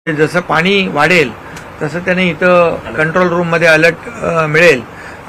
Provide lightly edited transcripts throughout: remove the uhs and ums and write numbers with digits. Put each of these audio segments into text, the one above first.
जसं पाणी वाढेल तसं त्याने इथं कंट्रोल रूममध्ये अलर्ट मिळेल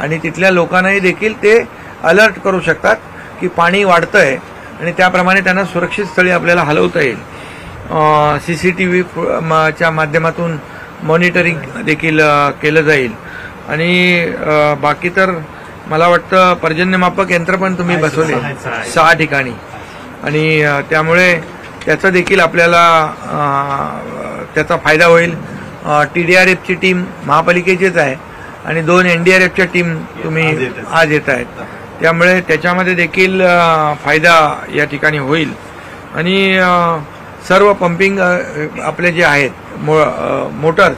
आणि तिथल्या लोकांनाही देखील ते अलर्ट करू शकतात की पाणी वाढतंय आणि त्याप्रमाणे त्यांना सुरक्षित स्थळी आपल्याला हलवता येईल. CCTV च्या माध्यमातून मॉनिटरिंग देखील केलं जाईल आणि बाकी तर मला वाटतं पर्जन्यमापक यंत्र पण तुम्ही बसवले 6 ठिकाणी आणि त्यामुळे त्याचा देखील आपल्याला त्याचा फायदा होईल. TDRFची टीम महापालिकेचीच आहे आणि 2 NDRFच्या टीम तुम्ही आज येत आहेत, त्यामुळे त्याच्यामध्ये देखील फायदा या ठिकाणी होईल. आणि सर्व पंपिंग आपले जे आहेत मोटर्स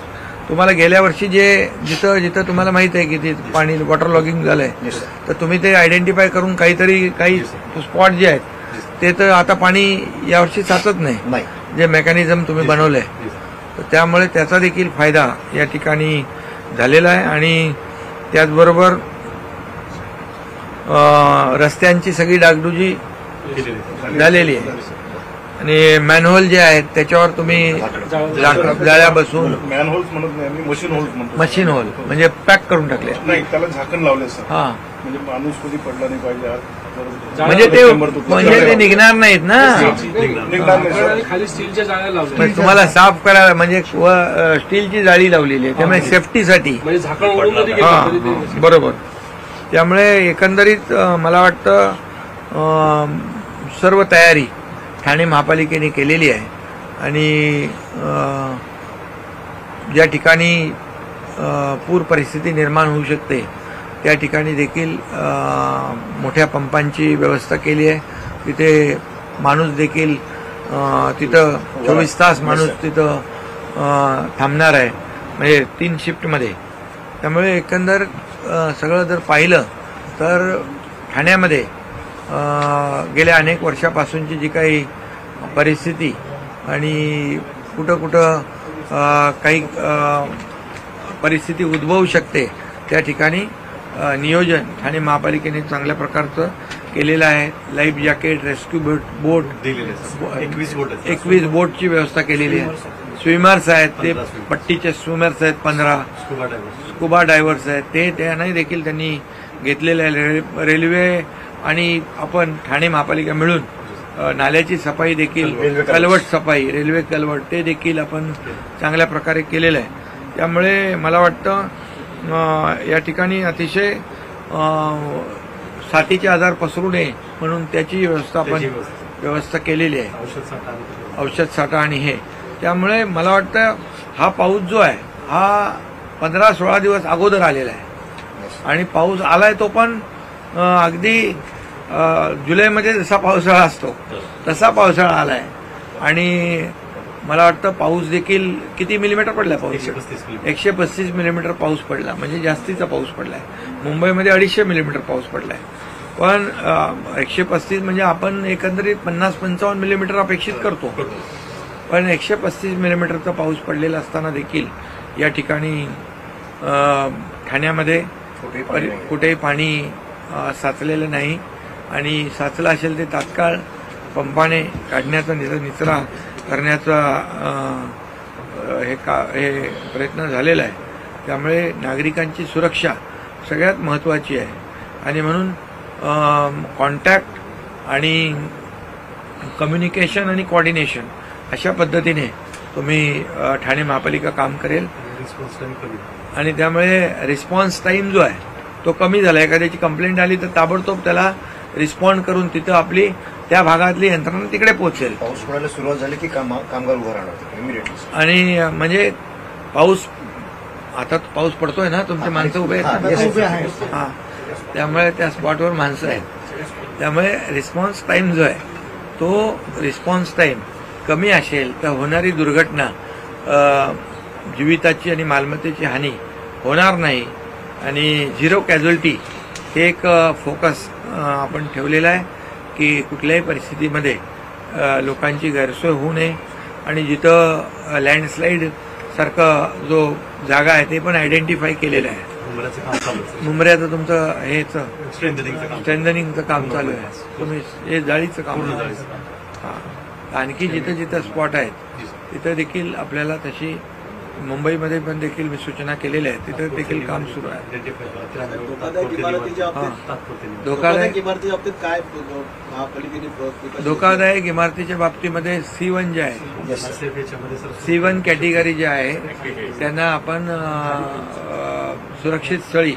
तुम्हाला गेल्या वर्षी जिथं जिथं तुम्हाला माहित आहे की ते पाणी वॉटर लॉगिंग झालंय तर तुम्ही ते आयडेंटिफाय करून काही स्पॉट जे आहेत ते तर आता पाणी यावर्षी साचत नाही, जे मेकॅनिझम तुम्ही बनवलंय तर त्यामुळे त्याचा देखील फायदा या ठिकाणी झालेला आहे. आणि त्याचबरोबर रस्त्यांची सगळी डागडुजी झालेली आहे आणि मॅनहोल जे आहेत त्याच्यावर तुम्ही जाळ्या बसून मशीन होल म्हणजे पॅक करून टाकले, त्याला झाकण लावले सर. हा म्हणजे माणूस कधी पडला नाही पाहिजे, म्हणजे ते निघणार नाहीत ना. खाली स्टीलच्या जाळ्या लावल्या तुम्हाला साफ करायला म्हणजे स्टीलची जाळी लावलेली आहे त्यामुळे सेफ्टीसाठी. बरोबर. त्यामुळे एकंदरीत मला वाटतं सर्व तयारी ठाणे महापालिकेने केलेली आहे आणि ज्या ठिकाणी पूर परिस्थिती निर्माण होऊ शकते त्या ठिकाणी देखील मोठ्या पंपांची व्यवस्था केली आहे. तिथे माणूस देखील तिथं 24 तास माणूस तिथं थांबणार आहे म्हणजे 3 शिफ्टमध्ये. त्यामुळे एकंदर सगळं जर पाहिलं तर ठाण्यामध्ये गेल्या अनेक वर्षापासूनची जी काही परिस्थिती आणि कुठं काही परिस्थिती उद्भवू शकते त्या ठिकाणी नियोजन ठाणे महापालिकेने चांगल्या प्रकारचं केलेलं आहे. लाईफ जॅकेट, रेस्क्यू बोट 21 बोटची व्यवस्था केलेली आहे. स्विमर्स आहेत ते पट्टीचे स्विमर्स आहेत 15, स्कुबा डायव्हर्स आहेत ते त्यांनाही देखील त्यांनी घेतलेले आहे. रेल्वे आणि आपण ठाणे महापालिका मिळून नाल्याची सफाई देखील, कलवट सफाई, रेल्वे कलवट ते देखील आपण चांगल्या प्रकारे केलेलं आहे. त्यामुळे मला वाटतं या ठिकाणी अतिशय साथीचे आजार पसरू नये म्हणून त्याची व्यवस्था केलेली आहे, औषध साठा आणि हे. त्यामुळे मला वाटतं हा पाऊस जो आहे हा 15-16 दिवस अगोदर आलेला आहे आणि पाऊस आलाय तो पण अगदी जुलैमध्ये जसा पावसाळा असतो तसा पावसाळा आलाय. आणि मला वाटतं पाऊस देखील किती मिलीमीटर पडलाय पाऊस? 135 मिलीमीटर पाऊस पडला म्हणजे जास्तीचा पाऊस पडलाय. मुंबईमध्ये 250 मिलीमीटर पाऊस पडलाय. पण 135 म्हणजे आपण एकंदरीत 50-55 मिलीमीटर अपेक्षित करतो, पण 135 मिलीमीटरचा पाऊस पडलेला असताना देखील या ठिकाणी ठाण्यामध्ये कुठेही पाणी साचलेलं नाही आणि साचलं असेल ते तात्काळ पंपाने काढण्याचा निचरा करण्याचा हे प्रयत्न झालेला आहे. त्यामुळे नागरिकांची सुरक्षा सगळ्यात महत्त्वाची आहे आणि म्हणून कॉन्टॅक्ट आणि कम्युनिकेशन आणि कोऑर्डिनेशन अशा पद्धतीने तुम्ही ठाणे महापालिका काम करेल आणि त्यामुळे रिस्पॉन्स टाईम जो आहे तो कमी झाला. एखाद्याची कंप्लेंट आली तर ताबडतोब त्याला रिस्पॉन्ड करून तिथं आपली त्या भागातली यंत्रणा तिकडे पोहोचेल. पाऊस पडायला सुरुवात झाली की कामगार उभं राहणार इमिडिएटली. आणि म्हणजे आता पाऊस पडतोय ना, तुमचे माणसं उभे आहेत. हा, त्यामुळे त्या स्पॉटवर माणसं आहेत. त्यामुळे रिस्पॉन्स टाईम जो आहे तो रिस्पॉन्स टाईम कमी असेल तर होणारी दुर्घटना, जीविताची आणि मालमत्तेची हानी होणार नाही आणि 0 कॅज्युअल्टी हे एक फोकस आपण ठेवलेला आहे की कुठल्याही परिस्थितीमध्ये लोकांची गैरसोय होऊ नये. आणि जिथं लँडस्लाईड सारखं जो जागा आहे ते पण आयडेंटिफाय केलेलं आहे. मुंबऱ्याचं तुमचं हेच स्ट्रेंथनिंगचं काम चालू आहे, तुम्ही हे जाळीचं काम. आणखी जिथं जिथं स्पॉट आहेत तिथं देखील आपल्याला तशी मुंबईमध्ये पण देखील मी सूचना केलेल्या आहेत, तिथं देखील काम सुरू आहे. धोकादायक इमारतीच्या बाबतीत धोकादायक इमारतीच्या बाबतीत काय महापालिकेने धोकादायक इमारतीच्या बाबतीमध्ये C1 जे आहे, C1 कॅटेगरी जे आहे त्यांना आपण सुरक्षित स्थळी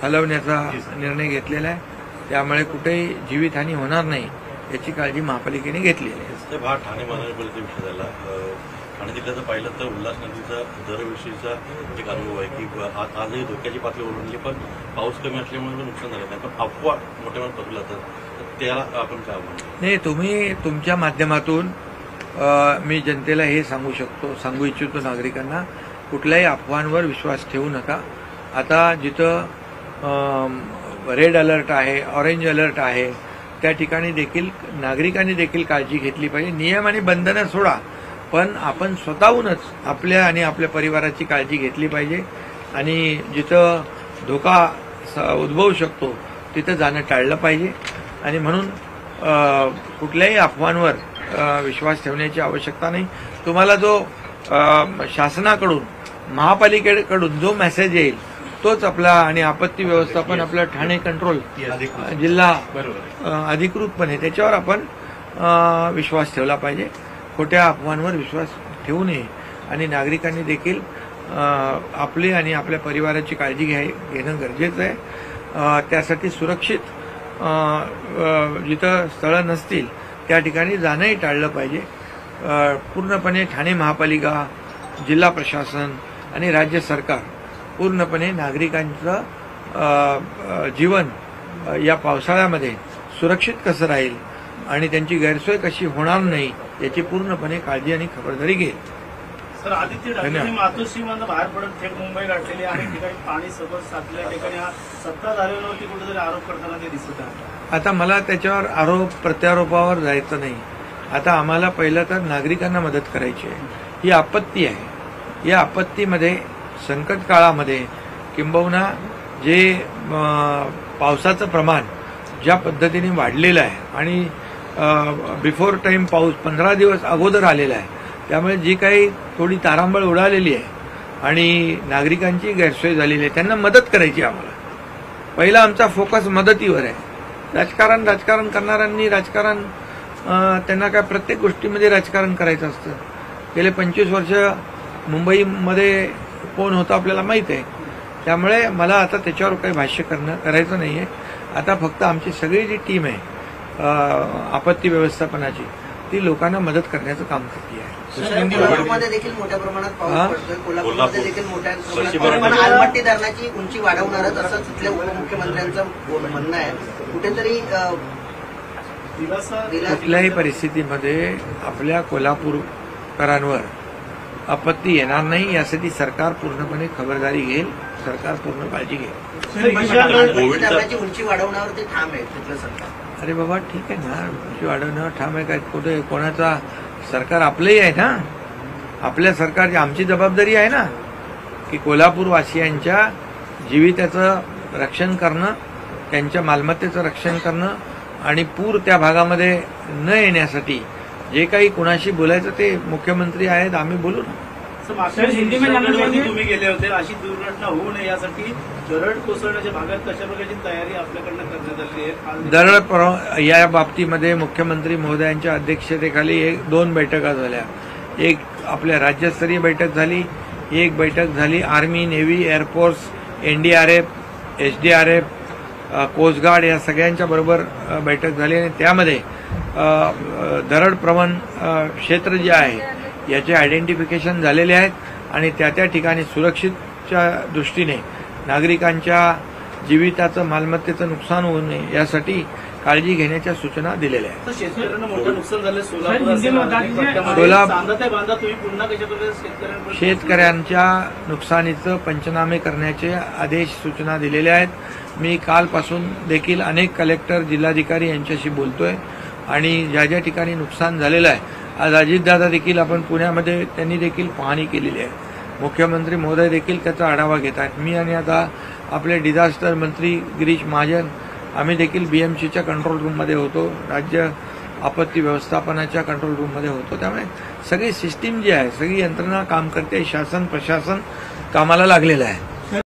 हलवण्याचा निर्णय घेतलेला आहे. त्यामुळे कुठेही जीवितहानी होणार नाही याची काळजी महापालिकेने घेतलेली आहे. ठाणे महानगरपालिकेचा विषय झाला. ठाणे जिल्ह्याचं पाहिलं तर उल्हास नदीचा दरवर्षीचा एक अनुभव आहे की आजही धोक्याची पातळी ओलांडली, पण पाऊस कमी असल्यामुळे नुकसान झालं नाही, पण अफवा मोठ्या प्रमाणात पसरल्या जातात. तर त्याला आपण काय म्हणतो? नाही, तुम्ही तुमच्या माध्यमातून मी जनतेला हे सांगू इच्छितो नागरिकांना, कुठल्याही अफवांवर विश्वास ठेवू नका. आता जिथं रेड अलर्ट आहे, ऑरेंज अलर्ट आहे, त्या ठिकाणी देखील नागरिकांनी देखील काळजी घेतली पाहिजे. नियम आणि बंधनं सोडा, पण आपण स्वतःहूनच आपल्या आणि आपल्या परिवाराची काळजी घेतली पाहिजे. आणि जिथं धोका उद्भवू शकतो तिथं जाणं टाळलं पाहिजे. आणि म्हणून कुठल्याही अफवांवर विश्वास ठेवण्याची आवश्यकता नाही. तुम्हाला जो शासनाकडून महापालिकेकडून जो मेसेज येईल तोच आपला, आणि आपत्ती व्यवस्थापन आपलं ठाणे कंट्रोल जिल्हा अधिकृतपणे त्याच्यावर आपण विश्वास ठेवला पाहिजे. खोट्या अफवांवर विश्वास ठेवू नये. आणि नागरिकांनी देखील आपली आणि आपल्या परिवाराची काळजी घेणं गरजेचं आहे. त्यासाठी सुरक्षित जिथं स्थळं नसतील त्या ठिकाणी जाणंही टाळलं पाहिजे. पूर्णपणे ठाणे महापालिका, जिल्हा प्रशासन आणि राज्य सरकार पूर्णपणे नागरिकांचं जीवन या पावसाळ्यामध्ये सुरक्षित कसं राहील आणि त्यांची गैरसोय कशी होणार नाही याची पूर्णपणे काळजी आणि खबरदारी घेईल. सर, आदित्य ठाकरे मातोश्रीमधून बाहेर पडत थेट मुंबई गाठलेली आणि ठिकाणी पाणी सतत साचल्या ठिकाणी सत्ताधाऱ्यांवरती कुठेतरी आरोप करताना ते दिसत आहे. आता मला त्याच्यावर आरोप प्रत्यारोपावर जायचं नाही. आता आम्हाला पहिलं तर नागरिकांना मदत करायची आहे. ही आपत्ती आहे. या आपत्तीमध्ये संकट काळामध्ये किंबहुना जे पावसाचं प्रमाण ज्या पद्धतीने वाढलेलं आहे आणि बिफोर टाईम पाऊस 15 दिवस अगोदर आलेला आहे, त्यामुळे जी काही थोडी तारांबळ उडालेली आहे आणि नागरिकांची गैरसोय झालेली आहे, त्यांना मदत करायची. आम्हाला पहिला आमचा फोकस मदतीवर आहे. राजकारण करणाऱ्यांनी त्यांना काय प्रत्येक गोष्टीमध्ये राजकारण करायचं असतं. गेले 25 वर्ष मुंबईमध्ये कोण होतं आपल्याला माहीत आहे. त्यामुळे मला आता त्याच्यावर काही भाष्य करायचं नाही आहे. आता फक्त आमची सगळी जी टीम आहे आपत्ती व्यवस्थापनाची, ती लोकांना मदत करण्याचं काम करते आहे. कोल्हापूरमध्ये देखील मोठ्या प्रमाणात पाऊस पडतोय. कोल्हापूरमध्ये देखील मोठ्या प्रमाणात आलमट्टी धरणाची उंची वाढवणारच असं तिथल्या उपमुख्यमंत्र्यांचं म्हणणं आहे. कुठेतरी कुठल्याही परिस्थितीमध्ये आपल्या कोल्हापूरकरांवर आपत्ती येणार नाही यासाठी सरकार पूर्णपणे खबरदारी घेईल. सरकार पूर्ण काळजी घेईल. धरणाची उंची वाढवण्यावरती ठाम आहे तिथलं सरकार. अरे बाबा, ठीक आहे ना, उंची वाढवण्यावर ठाम आहे. काय कुठे कोणाचा सरकार आपलंही आहे ना. आपल्या सरकारची आमची जबाबदारी आहे ना की कोल्हापूरवासियांच्या जीविताचं रक्षण करणं, त्यांच्या मालमत्तेचं रक्षण करणं आणि पूर त्या भागामध्ये न येण्यासाठी जे काही कुणाशी बोलायचं ते मुख्यमंत्री आहेत, आम्ही बोलू ना. तुम्ही गेले होते, अशी दुर्घटना होऊ नये यासाठी दरड कोसळण्याच्या भागात कशा प्रकारची तयारी आपल्याकडनं करण्यात आली आहे? दरड या बाबतीमध्ये मुख्यमंत्री महोदयांच्या अध्यक्षतेखाली 2 बैठका झाल्या. एक आपल्या राज्यस्तरीय बैठक झाली, एक बैठक झाली army, navy, air force, NDRF, SDRF, coast guard या सगळ्यांच्या बरोबर बैठक झाली. आणि त्यामध्ये दरड प्रवण क्षेत्र जे आहे याचे आयडेंटिफिकेशन झालेले आहेत आणि त्या ठिकाणी सुरक्षितच्या दृष्टीने नागरिकांच्या जीविताचं, मालमत्तेचं नुकसान होऊ नये यासाठी काळजी घेण्याच्या सूचना दिलेल्या आहेत. शेतकऱ्यांना मोठं नुकसान झालं शेतकऱ्यांच्या नुकसानीचं पंचनामे करण्याचे आदेश, सूचना दिलेल्या आहेत. मी कालपासून देखील अनेक कलेक्टर, जिल्हाधिकारी यांच्याशी बोलतोय आणि ज्या ठिकाणी नुकसान झालेलं आहे, आज अजितदादा देखील आपण पुण्यामध्ये त्यांनी देखील पाहणी केलेली आहे. मुख्यमंत्री महोदय देखील त्याचा आढावा घेत आहेत. मी आणि आता आपले डिझास्टर मंत्री गिरीश महाजन आम्ही देखील BMCच्या कंट्रोल रूममध्ये होतो. राज्य आपत्ती व्यवस्थापनाच्या कंट्रोल रूममध्ये होतो. त्यामुळे सगळी सिस्टीम जी आहे, सगळी यंत्रणा काम करते, शासन प्रशासन कामाला लागलेलं आहे.